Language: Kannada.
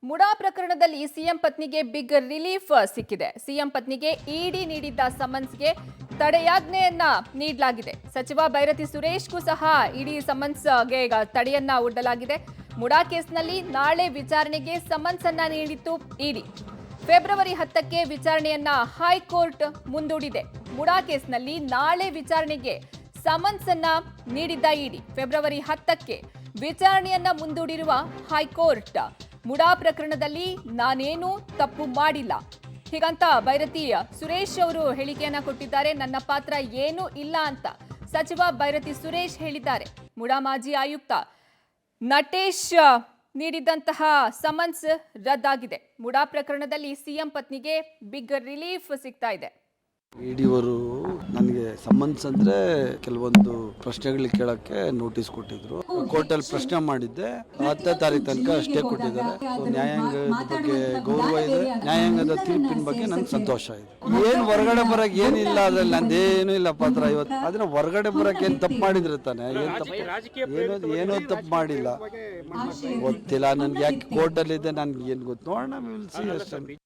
ಮುಡಾ ಪ್ರಕರಣದಲ್ಲಿ ಸಿಎಂ ಪತ್ನಿಗೆ ಬಿಗ್ ರಿಲೀಫ್ ಸಿಕ್ಕಿದೆ. ಸಿಎಂ ಪತ್ನಿಗೆ ಇಡಿ ನೀಡಿದ್ದ ಸಮನ್ಸ್ಗೆ ತಡೆಯಾಜ್ಞೆಯನ್ನ ನೀಡಲಾಗಿದೆ. ಸಚಿವ ಬೈರತಿ ಸುರೇಶ್ಗೂ ಸಹ ಇಡಿ ಸಮನ್ಸ್ಗೆ ತಡೆಯನ್ನ ಒಡ್ಡಲಾಗಿದೆ. ಮುಡಾ ಕೇಸ್ನಲ್ಲಿ ನಾಳೆ ವಿಚಾರಣೆಗೆ ಸಮನ್ಸ್ ಅನ್ನ ನೀಡಿತ್ತು ಇಡಿ. ಫೆಬ್ರವರಿ 10ಕ್ಕೆ ವಿಚಾರಣೆಯನ್ನ ಹೈಕೋರ್ಟ್ ಮುಂದೂಡಿದೆ. ಮುಡಾ ಕೇಸ್ನಲ್ಲಿ ನಾಳೆ ವಿಚಾರಣೆಗೆ ಸಮನ್ಸ್ ಅನ್ನ ನೀಡಿದ್ದ ಇಡಿ ಫೆಬ್ರವರಿ 10ಕ್ಕೆ ವಿಚಾರಣೆಯನ್ನ ಮುಂದೂಡಿರುವ ಹೈಕೋರ್ಟ್ ಮುಡಾ ಪ್ರಕರಣದಲ್ಲಿ ನಾನೇನು ತಪ್ಪು ಮಾಡಿಲ್ಲ ಹೀಗಂತ ಬೈರತಿ ಸುರೇಶ್ ಅವರು ಹೇಳಿಕೆಯನ್ನ ಕೊಟ್ಟಿದ್ದಾರೆ. ನನ್ನ ಪಾತ್ರ ಏನೂ ಇಲ್ಲ ಅಂತ ಸಚಿವ ಬೈರತಿ ಸುರೇಶ್ ಹೇಳಿದ್ದಾರೆ. ಮುಡಾ ಮಾಜಿ ಆಯುಕ್ತ ನಟೇಶ್ ನೀಡಿದಂತಹ ಸಮನ್ಸ್ ರದ್ದಾಗಿದೆ. ಮುಡಾ ಪ್ರಕರಣದಲ್ಲಿ ಸಿಎಂ ಪತ್ನಿಗೆ ಬಿಗ್ ರಿಲೀಫ್ ಸಿಗ್ತಾ ಇದೆ. ಇಡಿಯವರು ನನಗೆ ಸಮನ್ಸ್ ಅಂದರೆ ಕೆಲವೊಂದು ಪ್ರಶ್ನೆಗಳಿಗೆ ಕೇಳೋಕ್ಕೆ ನೋಟಿಸ್ ಕೊಟ್ಟಿದ್ರು. ಕೋರ್ಟಲ್ಲಿ ಪ್ರಶ್ನೆ ಮಾಡಿದ್ದೆ. 10ನೇ ತಾರೀಕು ತನಕ ಅಷ್ಟೇ ಕೊಟ್ಟಿದ್ದಾರೆ. ಸೊ ನ್ಯಾಯಾಂಗದ ಬಗ್ಗೆ ಗೌರವ ಇದೆ. ನ್ಯಾಯಾಂಗದ ತೀರ್ಪಿನ ಬಗ್ಗೆ ನನಗೆ ಸಂತೋಷ ಇದೆ. ಏನು ಹೊರಗಡೆ ಬರೋಕ್ಕೆ ಏನಿಲ್ಲ, ಅದ್ರಲ್ಲಿ ನಂದೇನು ಇಲ್ಲ ಪಾತ್ರ ಇವತ್ತು. ಆದರೆ ಹೊರಗಡೆ ಬರೋಕ್ಕೆ ಏನು ತಪ್ಪು ಮಾಡಿದ್ರೆ ತಾನೆ, ಏನೋ ತಪ್ಪು ಮಾಡಿಲ್ಲ. ಗೊತ್ತಿಲ್ಲ ನನಗೆ, ಯಾಕೆ ಕೋರ್ಟಲ್ಲಿದೆ ನನಗೆ ಏನು ಗೊತ್ತು. ನೋಡೋಣ, ಅಷ್ಟೇ.